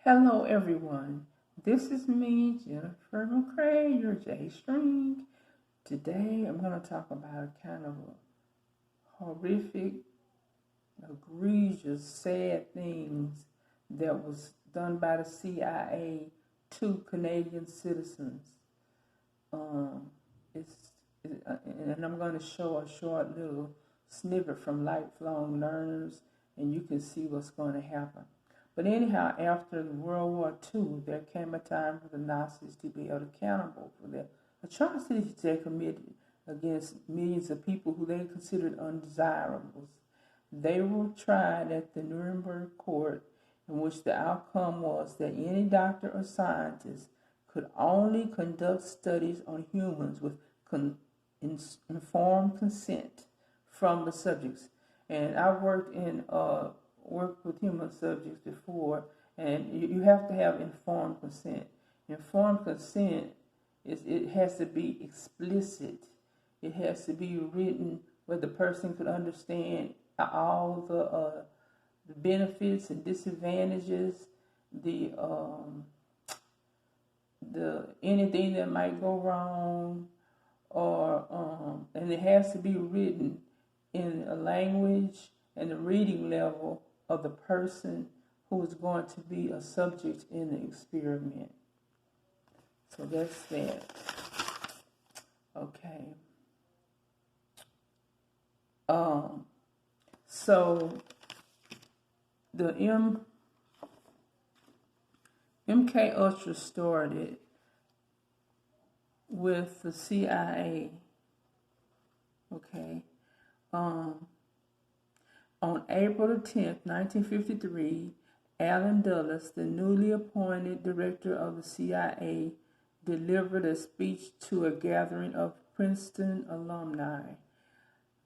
Hello, everyone. This is me, Jennifer McCray, your J String. Today, I'm going to talk about a kind of a horrific, egregious, sad things that was done by the CIA to Canadian citizens. Um, and I'm going to show a short little snippet from Lifelong Learners, and you can see what's going to happen. But anyhow, after World War II, there came a time for the Nazis to be held accountable for the atrocities they committed against millions of people who they considered undesirables. They were tried at the Nuremberg court, in which the outcome was that any doctor or scientist could only conduct studies on humans with informed consent from the subjects. And I worked with human subjects before, and you have to have informed consent. Informed consent it has to be explicit. It has to be written where the person could understand all the benefits and disadvantages, the anything that might go wrong, or and it has to be written in a language and the reading level of the person who is going to be a subject in the experiment. So that's that. Okay. So the MK Ultra started with the CIA. Okay. On April the 10th, 1953, Allen Dulles, the newly appointed director of the CIA, delivered a speech to a gathering of Princeton alumni.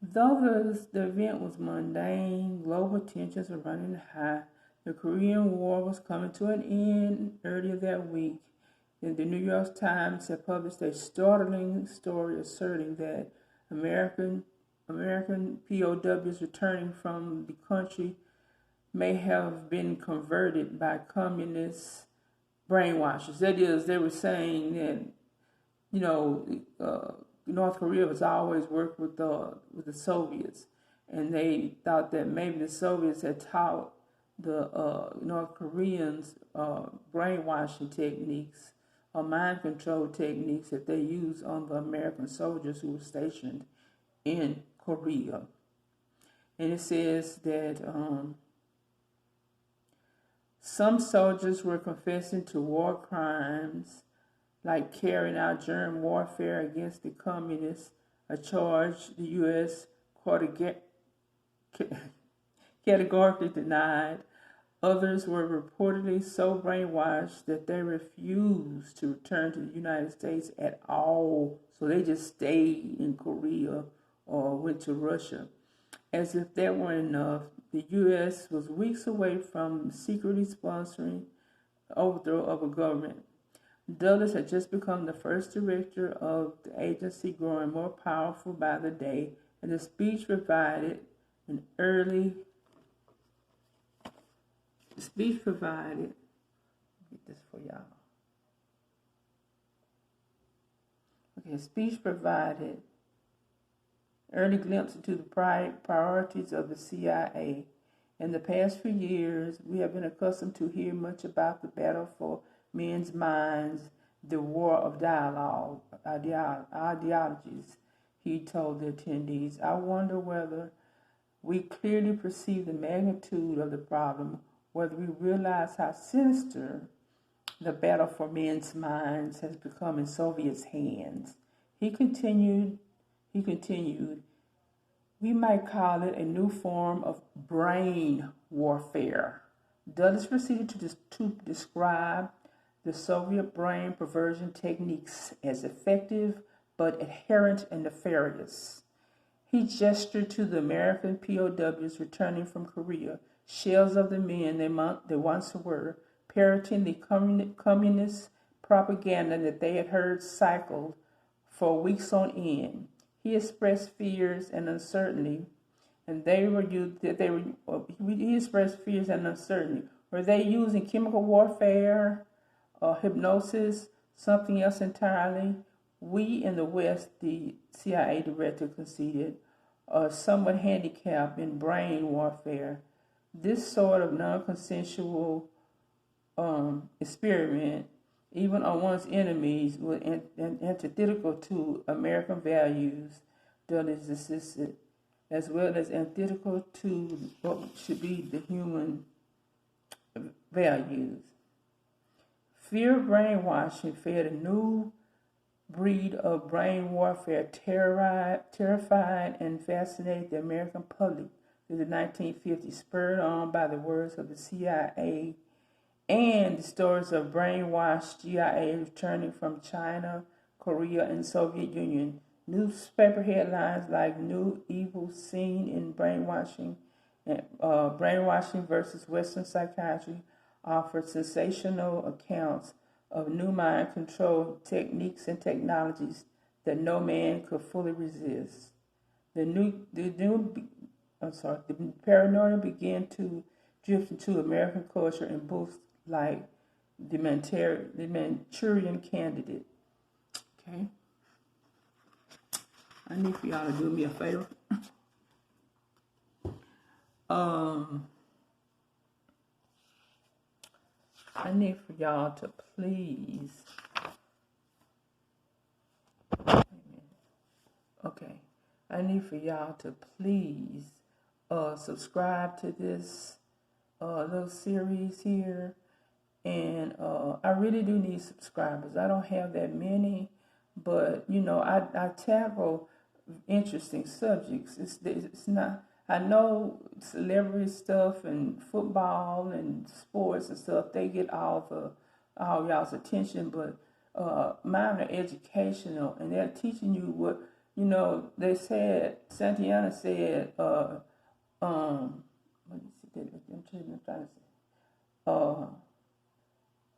Though the event was mundane, global tensions were running high. The Korean War was coming to an end earlier that week. And the New York Times had published a startling story asserting that American POWs returning from the country may have been converted by communist brainwashers. That is, they were saying that, North Korea has always worked with the Soviets, and they thought that maybe the Soviets had taught the North Koreans brainwashing techniques or mind control techniques that they used on the American soldiers who were stationed in Korea. And it says that some soldiers were confessing to war crimes like carrying out germ warfare against the communists, a charge the U.S. categorically denied. Others were reportedly so brainwashed that they refused to return to the United States at all, so they just stayed in Korea or went to Russia. As if that weren't enough, the U.S. was weeks away from secretly sponsoring overthrow of a government. Dulles had just become the first director of the agency, growing more powerful by the day, and the speech provided let me get this for y'all. Okay, the speech provided early glimpse into the priorities of the CIA. In the past few years, we have been accustomed to hear much about the battle for men's minds, the war of dialogue, ideologies, he told the attendees. I wonder whether we clearly perceive the magnitude of the problem, whether we realize how sinister the battle for men's minds has become in Soviets' hands. He continued, we might call it a new form of brain warfare. Dulles proceeded to describe the Soviet brain perversion techniques as effective but adherent and nefarious. He gestured to the American POWs returning from Korea, shells of the men they once were, parroting the communist propaganda that they had heard cycled for weeks on end. He expressed fears and uncertainty, he expressed fears and uncertainty. Were they using chemical warfare, hypnosis, something else entirely? We in the West, the CIA director conceded, are somewhat handicapped in brain warfare. This sort of non-consensual experiment, even on one's enemies, was antithetical to American values that is existed, as well as antithetical to what should be the human values. Fear brainwashing fed a new breed of brain warfare, terrified and fascinated the American public through the 1950s, spurred on by the words of the CIA and the stories of brainwashed GIA returning from China, Korea, and Soviet Union. Newspaper headlines like "New Evil Seen in Brainwashing" and "Brainwashing versus Western Psychiatry" offered sensational accounts of new mind control techniques and technologies that no man could fully resist. The paranoia began to drift into American culture in books like the Manchurian Candidate. Okay. I need for y'all to do me a favor. I need for y'all to please. Okay. I need for y'all to please subscribe to this little series here. And I really do need subscribers. I don't have that many, but I tackle interesting subjects. It's not. I know celebrity stuff and football and sports and stuff. They get all y'all's attention, but mine are educational, and they're teaching you what They said Santayana said.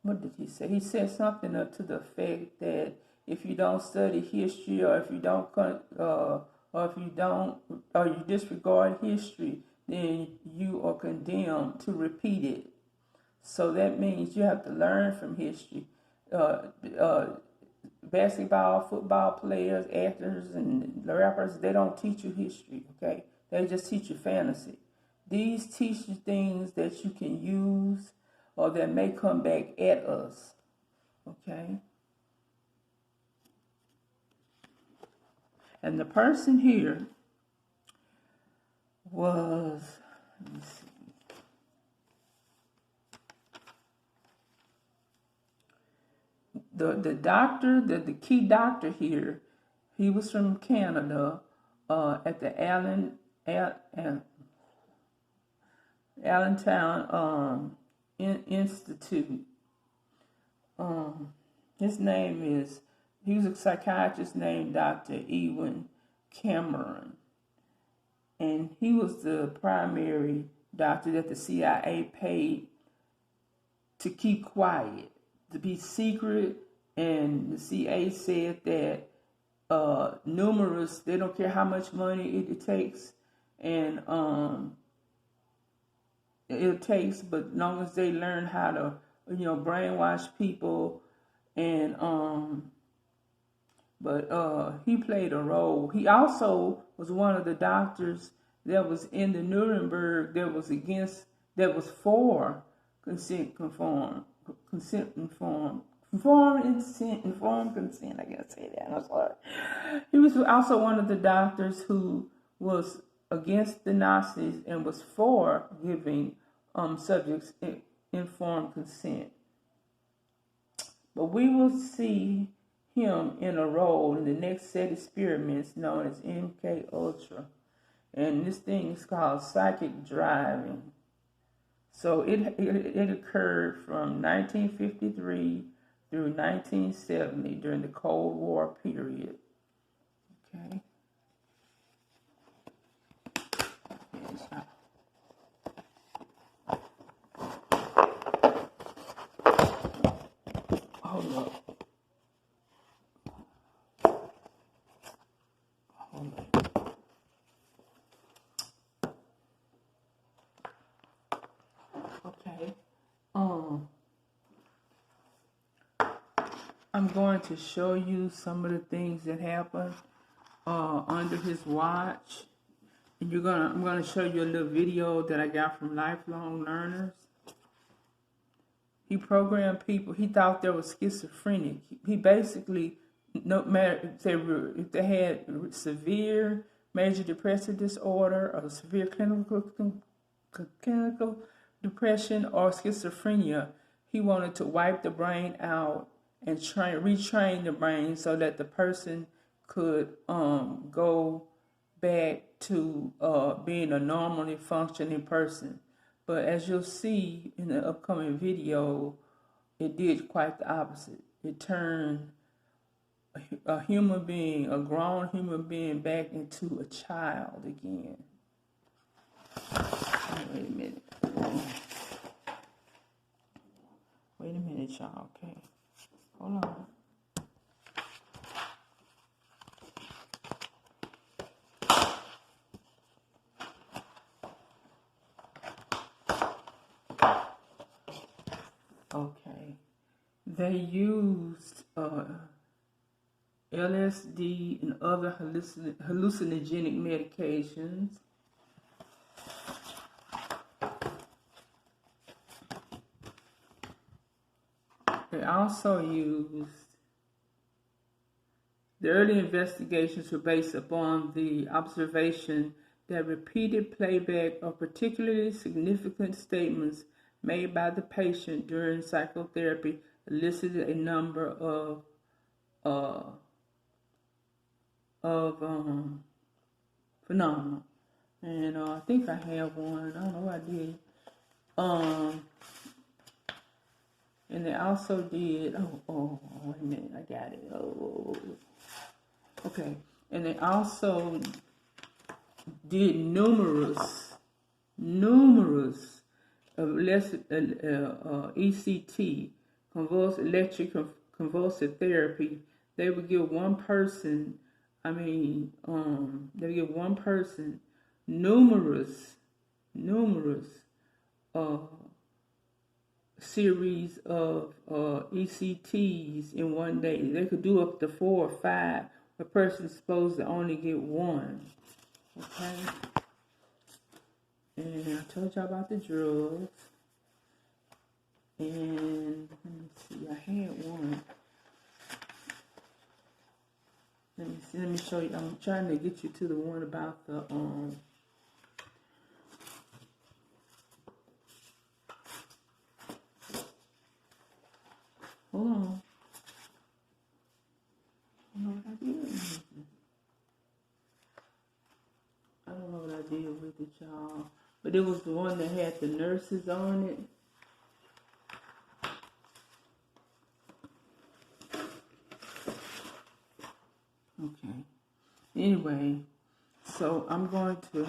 What did he say? He said something to the effect that if you don't study history, or if you disregard history, then you are condemned to repeat it. So that means you have to learn from history. Basketball, football players, actors, and rappers, they don't teach you history, okay? They just teach you fantasy. These teach you things that you can use or that may come back at us, okay? And the person here was, let me see. The doctor, the key doctor here, he was from Canada, at the Allentown Institute. His name is, he was a psychiatrist named Dr. Ewen Cameron. And he was the primary doctor that the CIA paid to keep quiet, to be secret. And the CIA said that numerous, they don't care how much money it takes, and it takes, but as long as they learn how to, brainwash people, and he played a role. He also was one of the doctors that was in the Nuremberg that was for informed consent. I gotta say that. I'm sorry. He was also one of the doctors who was against the Nazis and was for giving subjects informed consent. But we will see him in a role in the next set of experiments known as MK Ultra, and this thing is called psychic driving. So it occurred from 1953 through 1970 during the Cold War period. Okay. Hold up. Okay. I'm going to show you some of the things that happened under his watch. And I'm gonna show you a little video that I got from lifelong learners. He programmed people. He thought they were schizophrenic. He basically, no matter if they had severe major depressive disorder or severe clinical depression or schizophrenia, he wanted to wipe the brain out and retrain the brain so that the person could go back to being a normally functioning person. But as you'll see in the upcoming video, it did quite the opposite. It turned a human being, a grown human being, back into a child again. Wait a minute. Wait a minute, y'all. Okay. Hold on. Okay. They used LSD and other hallucinogenic medications. They also used, the early investigations were based upon the observation that repeated playback of particularly significant statements made by the patient during psychotherapy elicited a number of phenomena. And I think I have one. I don't know what I did. And they also did, wait a minute, I got it. Okay. And they also did numerous ECT, electric convulsive therapy. They would give one person, numerous series of ECTs in one day. They could do up to 4 or 5. A person's supposed to only get one. Okay? And I told y'all about the drugs. And let me see, I had one. Let me show you. I'm trying to get you to the one about the hold on. I don't know what I did with it, y'all. But it was the one that had the nurses on it. Okay. Anyway, so I'm going to,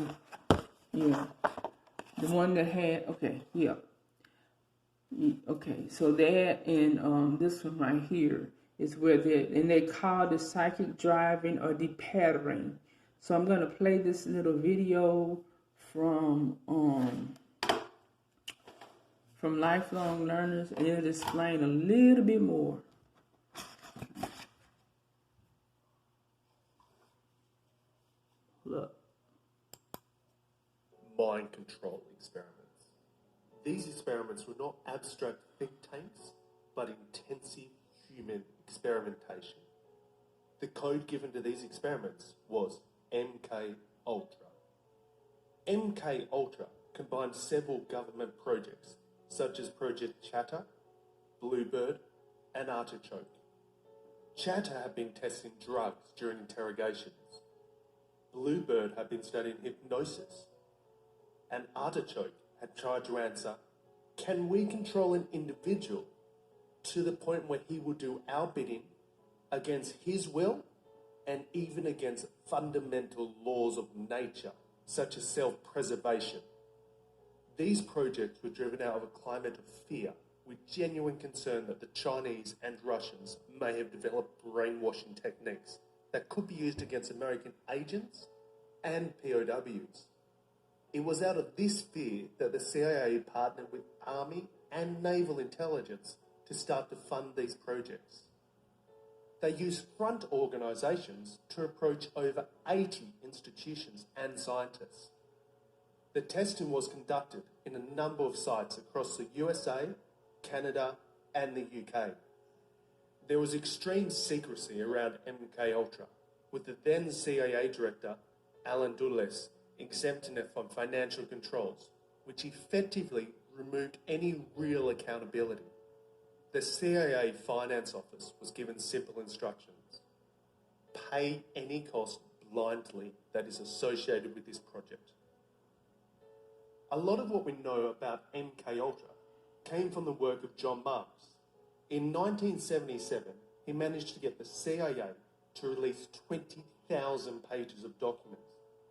the one that had, okay, so that and this one right here is where they call the psychic driving or depattering. So I'm going to play this little video from lifelong learners, and it'll explain a little bit more. Look. Mind control experiments. These experiments were not abstract think tanks, but intensive human experimentation. The code given to these experiments was MK Ultra. MK Ultra combined several government projects, such as Project Chatter, Bluebird, and Artichoke. Chatter had been testing drugs during interrogations. Bluebird had been studying hypnosis. And Artichoke had tried to answer, can we control an individual to the point where he will do our bidding against his will and even against fundamental laws of nature, such as self-preservation? These projects were driven out of a climate of fear, with genuine concern that the Chinese and Russians may have developed brainwashing techniques that could be used against American agents and POWs. It was out of this fear that the CIA partnered with Army and Naval Intelligence to start to fund these projects. They used front organisations to approach over 80 institutions and scientists. The testing was conducted in a number of sites across the USA, Canada, and the UK. There was extreme secrecy around MKUltra, with the then CIA director, Allan Memorial, exempting it from financial controls, which effectively removed any real accountability. The CIA finance office was given simple instructions: pay any cost blindly that is associated with this project. A lot of what we know about MKUltra came from the work of John Marks. In 1977, he managed to get the CIA to release 20,000 pages of documents,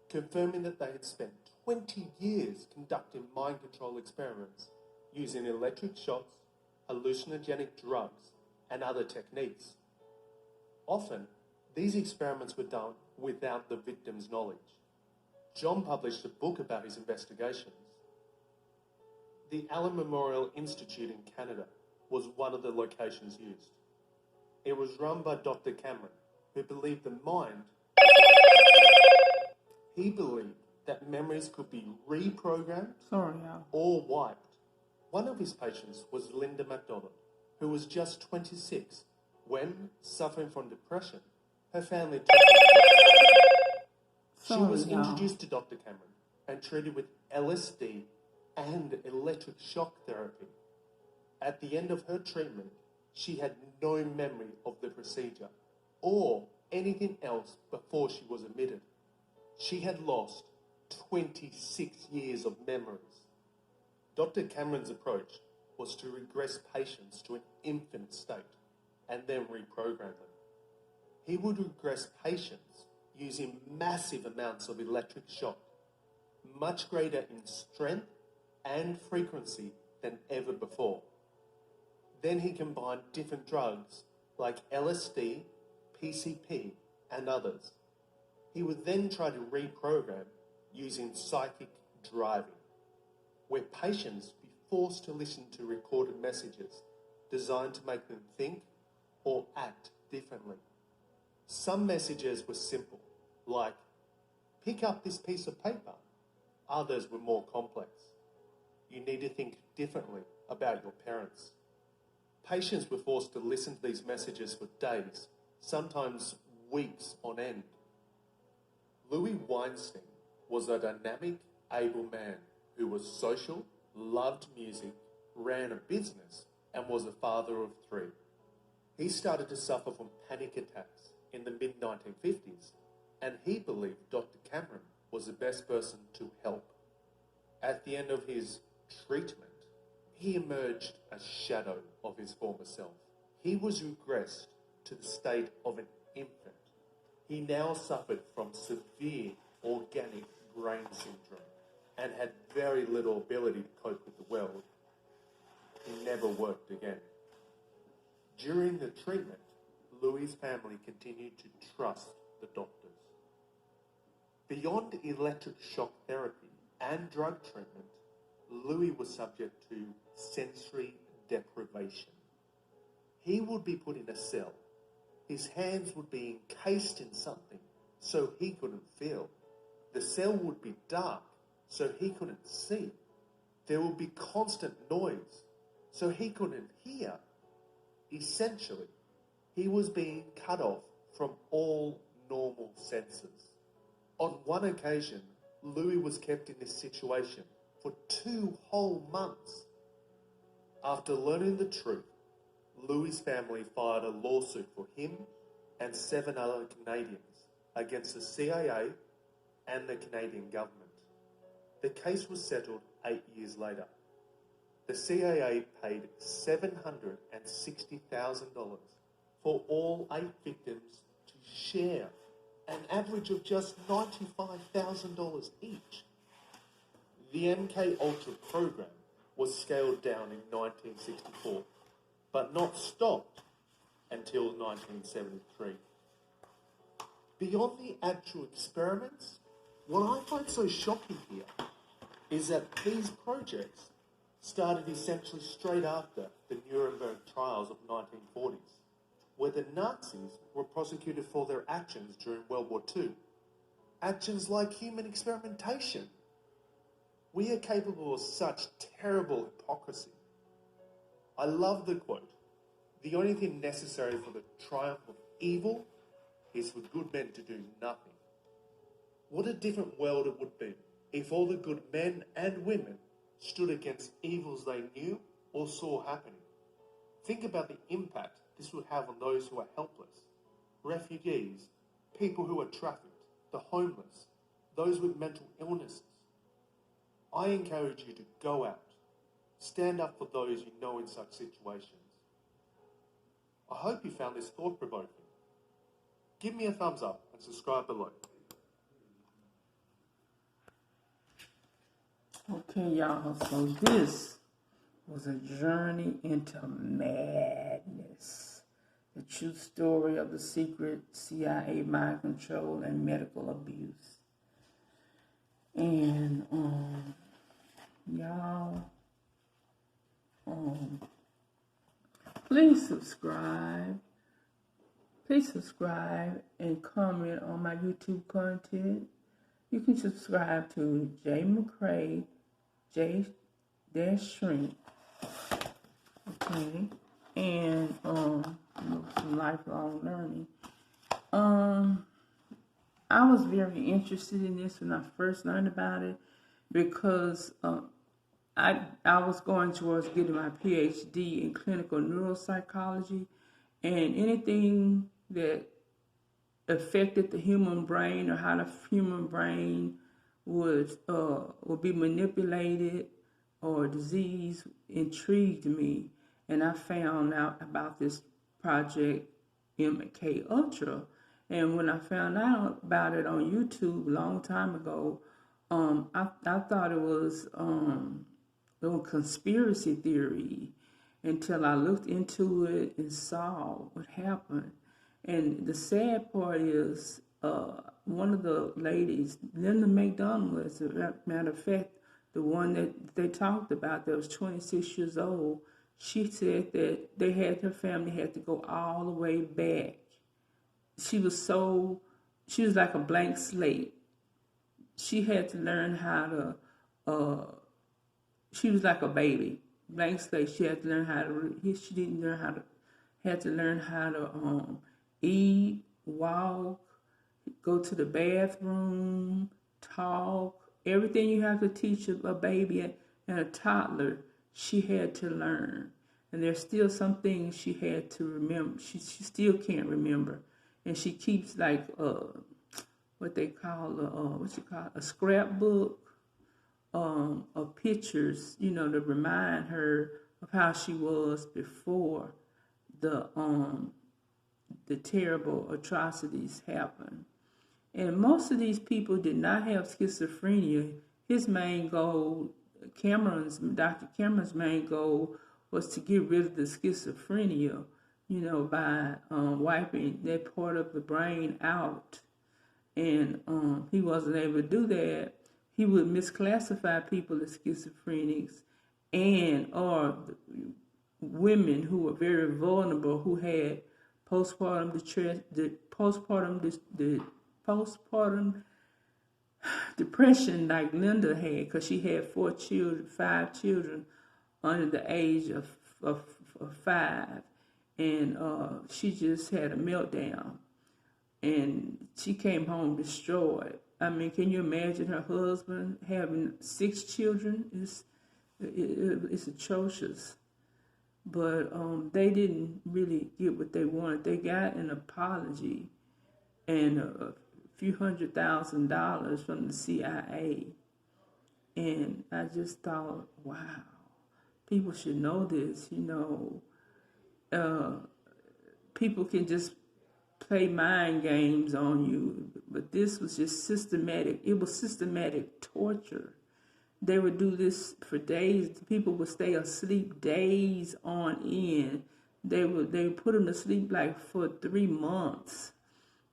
confirming that they had spent 20 years conducting mind control experiments using electric shocks, hallucinogenic drugs, and other techniques. Often, these experiments were done without the victim's knowledge. John published a book about his investigations. The Allan Memorial Institute in Canada was one of the locations used. It was run by Dr. Cameron, who believed the mind he believed that memories could be reprogrammed or wiped. One of his patients was Linda MacDonald, who was just 26 when, suffering from depression, her family took her. She was introduced to Dr. Cameron and treated with LSD and electric shock therapy. At the end of her treatment, she had no memory of the procedure or anything else before she was admitted. She had lost 26 years of memories. Dr. Cameron's approach was to regress patients to an infant state and then reprogram them. He would regress patients using massive amounts of electric shock, much greater in strength and frequency than ever before. Then he combined different drugs like LSD, PCP, and others. He would then try to reprogram using psychic driving, where patients would be forced to listen to recorded messages designed to make them think or act differently. Some messages were simple, like, pick up this piece of paper. Others were more complex. You need to think differently about your parents. Patients were forced to listen to these messages for days, sometimes weeks on end. Louis Weinstein was a dynamic, able man who was social, loved music, ran a business, and was a father of 3. He started to suffer from panic attacks in the mid-1950s, and he believed Dr. Cameron was the best person to help. At the end of his treatment, he emerged a shadow of his former self. He was regressed to the state of an infant. He now suffered from severe organic brain syndrome and had very little ability to cope with the world. He never worked again. During the treatment, Louis' family continued to trust the doctors. Beyond electric shock therapy and drug treatment, Louis was subject to sensory deprivation. He would be put in a cell. His hands would be encased in something so he couldn't feel. The cell would be dark so he couldn't see. There would be constant noise so he couldn't hear. Essentially, he was being cut off from all normal senses. On one occasion, Louis was kept in this situation for 2 whole months. After learning the truth, Louis' family filed a lawsuit for him and 7 other Canadians against the CIA and the Canadian government. The case was settled 8 years later. The CIA paid $760,000 for all 8 victims to share an average of just $95,000 each. The MKUltra program was scaled down in 1964, but not stopped until 1973. Beyond the actual experiments, what I find so shocking here is that these projects started essentially straight after the Nuremberg trials of 1940s, where the Nazis were prosecuted for their actions during World War II. Actions like human experimentation. We are capable of such terrible hypocrisy. I love the quote, "The only thing necessary for the triumph of evil is for good men to do nothing." What a different world it would be if all the good men and women stood against evils they knew or saw happening. Think about the impact this would have on those who are helpless, refugees, people who are trafficked, the homeless, those with mental illnesses. I encourage you to go out, stand up for those you know in such situations. I hope you found this thought-provoking. Give me a thumbs up and subscribe below. Okay, y'all, so this was a journey into madness. The true story of the secret CIA mind control and medical abuse. And, y'all, please subscribe. Please subscribe and comment on my YouTube content. You can subscribe to J. McCrae, J-Shrink, okay, and some lifelong learning. I was very interested in this when I first learned about it because I was going towards getting my PhD in clinical neuropsychology, and anything that affected the human brain or how the human brain would be manipulated or disease intrigued me, and I found out about this project MK Ultra. And when I found out about it on YouTube a long time ago, I thought it was a conspiracy theory until I looked into it and saw what happened. And the sad part is, one of the ladies, Linda McDonald, as a matter of fact, the one that they talked about that was 26 years old, she said that her family had to go all the way back. She was like a blank slate. She had to learn how to, she was like a baby, blank slate. She had to learn how to, she didn't learn how to, had to learn how to eat, walk, go to the bathroom, talk, everything you have to teach a baby and a toddler, she had to learn. And there's still some things she had to remember. She still can't remember. And she keeps like what they call a scrapbook of pictures, to remind her of how she was before the terrible atrocities happened. And most of these people did not have schizophrenia. His main goal, Dr. Cameron's main goal was to get rid of the schizophrenia, by wiping that part of the brain out. And he wasn't able to do that. He would misclassify people as schizophrenics or women who were very vulnerable, who had postpartum depression like Linda had, because she had 5 children under the age of 5, and she just had a meltdown, and she came home destroyed. I mean, can you imagine her husband having 6 children? It's atrocious. But they didn't really get what they wanted. They got an apology and a few $100,000 from the CIA. And I just thought, wow, people should know this, people can just play mind games on you. But this was just systematic. It was systematic torture. They would do this for days. People would stay asleep days on end. They would put them to sleep like for 3 months,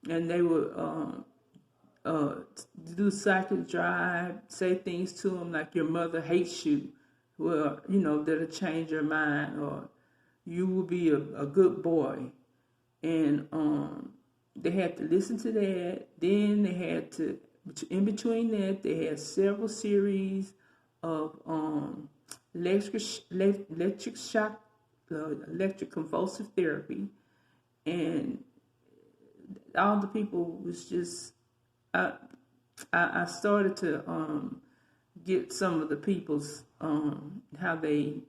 and they would do psychic drive, say things to them like your mother hates you. Well, that'll change your mind, or you will be a good boy. and they had to listen to that. Then they had to, in between that, they had several series of electric shock, electric convulsive therapy, and all the people was just. I started to get some of the people's how they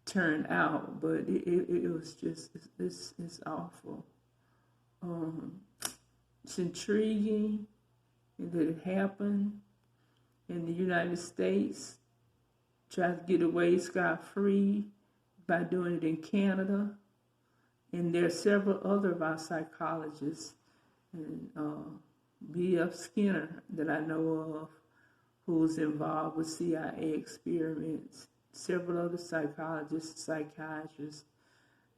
turned out, but it was just it's awful. It's intriguing that it happened in the United States. Tried to get away scot-free by doing it in Canada, and there are several other of our psychologists and B.F. Skinner that I know of, who was involved with CIA experiments, several other psychologists, psychiatrists.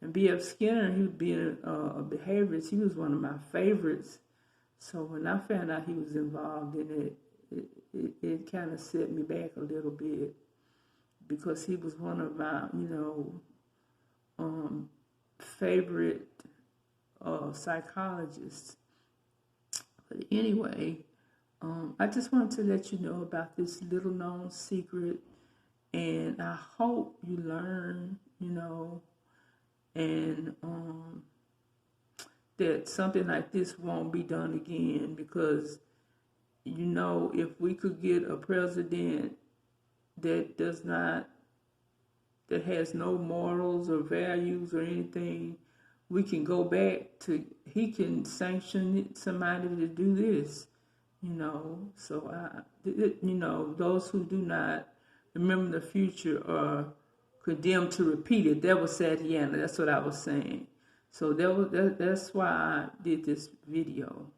And B.F. Skinner, he would be a behaviorist. He was one of my favorites. So when I found out he was involved in it kind of set me back a little bit, because he was one of my, favorite psychologists. But anyway, I just wanted to let you know about this little known secret, and I hope you learn, and that something like this won't be done again, because, if we could get a president that has no morals or values or anything, we can go back to, he can sanction somebody to do this, So, those who do not remember the future are condemned to repeat it. That was Santayana. That's what I was saying. So that's why I did this video.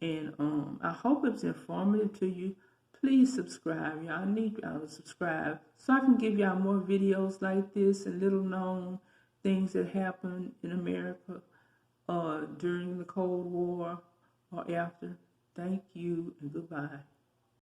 And I hope it's informative to you. Please subscribe. Y'all need y'all to subscribe so I can give y'all more videos like this and little known things that happened in America during the Cold War or after. Thank you and goodbye.